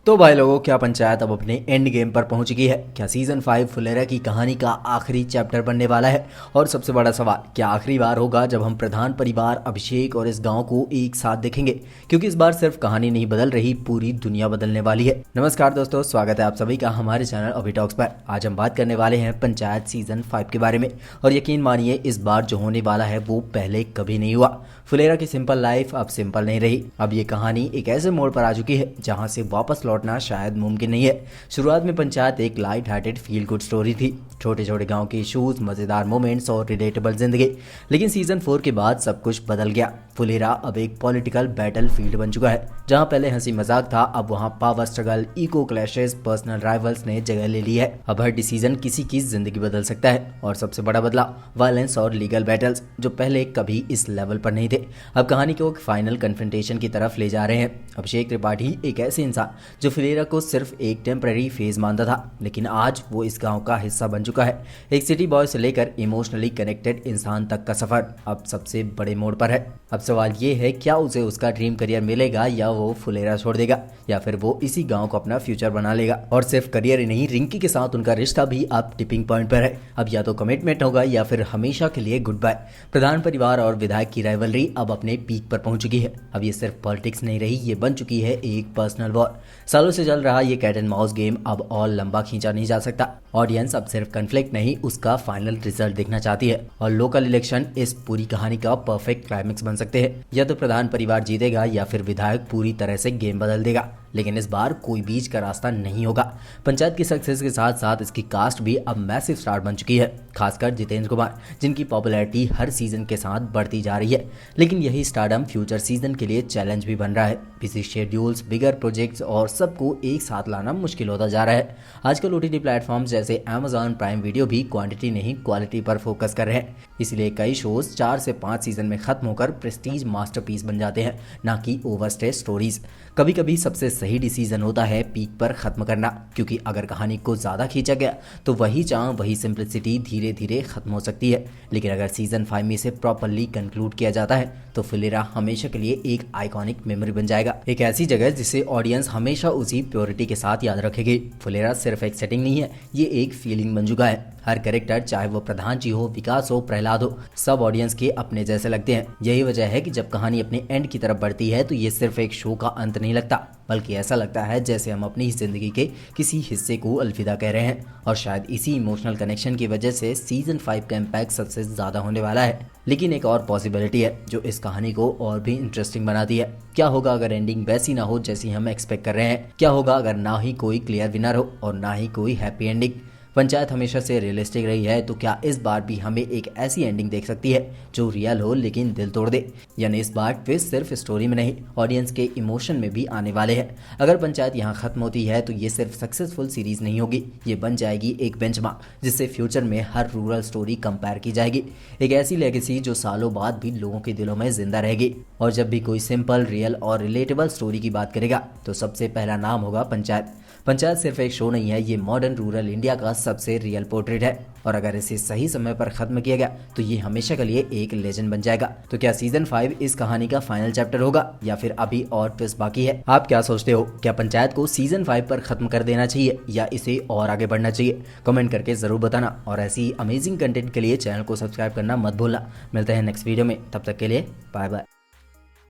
तो भाई लोगों, क्या पंचायत अब अपने एंड गेम पर पहुंच गई है? क्या सीजन 5 फुलेरा की कहानी का आखिरी चैप्टर बनने वाला है? और सबसे बड़ा सवाल, क्या आखिरी बार होगा जब हम प्रधान परिवार, अभिषेक और इस गांव को एक साथ देखेंगे? क्योंकि इस बार सिर्फ कहानी नहीं बदल रही, पूरी दुनिया बदलने वाली है। नमस्कार दोस्तों, स्वागत है आप सभी का हमारे चैनल अभी टॉक्स पर। आज हम बात करने वाले हैं पंचायत सीजन 5 के बारे में। और यकीन मानिए, इस बार जो होने वाला है वो पहले कभी नहीं हुआ। फुलेरा की सिंपल लाइफ अब सिंपल नहीं रही। अब ये कहानी एक ऐसे मोड़ पर आ चुकी है जहां से वापस लौटना शायद मुमकिन नहीं है। शुरुआत में पंचायत एक light hearted feel good story थी, छोटे छोटे गांव के इशूज, मजेदार मोमेंट्स और रिलेटेबल जिंदगी। लेकिन सीजन 4 के बाद सब कुछ बदल गया। फुलेरा अब एक पॉलिटिकल बैटल फील्ड बन चुका है। जहां पहले हंसी मजाक था, अब वहां power struggle, ego clashes, personal rivals ने जगह ले ली है। अब हर डिसीजन किसी की जिंदगी बदल सकता है। और सबसे बड़ा बदलाव, वायलेंस और लीगल बैटल्स, जो पहले कभी इस लेवल पर नहीं थे, अब कहानी को एक फाइनल कन्फ्रंटेशन की तरफ ले जा रहे हैं। अभिषेक त्रिपाठी एक ऐसे इंसान जो फुलेरा को सिर्फ एक टेम्पररी फेज मानता था, लेकिन आज वो इस गांव का हिस्सा बन चुका है। एक सिटी बॉय से लेकर इमोशनली कनेक्टेड इंसान तक का सफर अब सबसे बड़े मोड़ पर है। अब सवाल ये है, क्या उसे उसका ड्रीम करियर मिलेगा या वो फुलेरा छोड़ देगा, या फिर वो इसी गांव को अपना फ्यूचर बना लेगा। और सिर्फ करियर ही नहीं, रिंकी के साथ उनका रिश्ता भी अब टिपिंग पॉइंट पर है। अब या तो कमिटमेंट होगा या फिर हमेशा के लिए गुड बाय। प्रधान परिवार और विधायक की राइवलरी अब अपने पीक पर पहुंच चुकी है। अब ये सिर्फ पॉलिटिक्स नहीं रही, ये बन चुकी है एक पर्सनल वॉर। सालों से चल रहा ये कैट एंड माउस गेम अब और लंबा खींचा नहीं जा सकता। ऑडियंस अब सिर्फ कन्फ्लिक्ट नहीं, उसका फाइनल रिजल्ट देखना चाहती है। और लोकल इलेक्शन इस पूरी कहानी का परफेक्ट क्लाइमेक्स बन सकते हैं। या तो प्रधान परिवार जीतेगा या फिर विधायक पूरी तरह से गेम बदल देगा। लेकिन इस बार कोई बीच का रास्ता नहीं होगा। पंचायत की सक्सेस के साथ साथ इसकी कास्ट भी अब मैसिव स्टार बन चुकी है, खासकर जितेंद्र कुमार, जिनकी पॉपुलैरिटी हर सीजन के साथ बढ़ती जा रही है। लेकिन यही स्टारडम फ्यूचर सीजन के लिए चैलेंज भी बन रहा है। बिजी शेड्यूल्स, बिगर प्रोजेक्ट्स और सबको एक साथ लाना मुश्किल होता जा रहा है। आजकल ओटीटी प्लेटफॉर्म्स जैसे अमेजॉन प्राइम वीडियो भी क्वांटिटी नहीं क्वालिटी पर फोकस कर रहे हैं। इसलिए कई शोज 4 से 5 सीजन में खत्म होकर प्रेस्टीज मास्टरपीस बन जाते हैं, ना कि ओवरस्टे स्टोरीज। कभी कभी सबसे सही डिसीजन होता है पीक पर खत्म करना, क्योंकि अगर कहानी को ज्यादा खींचा गया तो वही चाह, वही सिंप्लिसिटी धीरे धीरे खत्म हो सकती है। लेकिन अगर सीजन 5 में इसे प्रॉपरली कंक्लूड किया जाता है तो फुलेरा हमेशा के लिए एक आइकॉनिक मेमोरी बन जाएगा। एक ऐसी जगह जिसे ऑडियंस हमेशा उसी प्योरिटी के साथ याद रखेगी। फुलेरा सिर्फ एक सेटिंग नहीं है, ये एक फीलिंग बन चुका है। हर कैरेक्टर, चाहे वो प्रधान जी हो, विकास हो, प्रहलाद हो, सब ऑडियंस के अपने जैसे लगते हैं। यही वजह है कि जब कहानी अपने एंड की तरफ बढ़ती है तो ये सिर्फ एक शो का अंत नहीं लगता, बल्कि ऐसा लगता है जैसे हम अपनी जिंदगी के किसी हिस्से को अलविदा कह रहे हैं। और शायद इसी इमोशनल कनेक्शन की वजह से सीजन 5 का इम्पैक्ट सबसे ज्यादा होने वाला है। लेकिन एक और पॉसिबिलिटी है जो इस कहानी को और भी इंटरेस्टिंग बनाती है। क्या होगा अगर एंडिंग वैसी ना हो जैसी हम एक्सपेक्ट कर रहे हैं? क्या होगा अगर ना ही कोई क्लियर विनर हो और ना ही कोई हैप्पी एंडिंग? पंचायत हमेशा से रियलिस्टिक रही है, तो क्या इस बार भी हमें एक ऐसी एंडिंग देख सकती है जो रियल हो लेकिन दिल तोड़ दे? यानी इस बार ट्विस्ट सिर्फ स्टोरी में नहीं, ऑडियंस के इमोशन में भी आने वाले हैं। अगर पंचायत यहाँ खत्म होती है तो ये सिर्फ सक्सेसफुल सीरीज नहीं होगी, ये बन जाएगी एक बेंचमार्क जिससे फ्यूचर में हर रूरल स्टोरी कंपेयर की जाएगी। एक ऐसी लेगेसी जो सालों बाद भी लोगों के दिलों में जिंदा रहेगी। और जब भी कोई सिंपल, रियल और रिलेटेबल स्टोरी की बात करेगा तो सबसे पहला नाम होगा पंचायत। पंचायत सिर्फ एक शो नहीं है, ये मॉडर्न रूरल इंडिया का सबसे रियल पोर्ट्रेट है। और अगर इसे सही समय पर खत्म किया गया तो ये हमेशा के लिए एक लेजेंड बन जाएगा। तो क्या सीजन 5 इस कहानी का फाइनल चैप्टर होगा या फिर अभी और ट्विस्ट बाकी है? आप क्या सोचते हो? क्या पंचायत को सीजन 5 पर खत्म कर देना चाहिए या इसे और आगे बढ़ना चाहिए? कमेंट करके जरूर बताना। और ऐसी अमेजिंग कंटेंट के लिए चैनल को सब्सक्राइब करना मत भूलना। मिलते हैं नेक्स्ट वीडियो में, तब तक के लिए बाय बाय।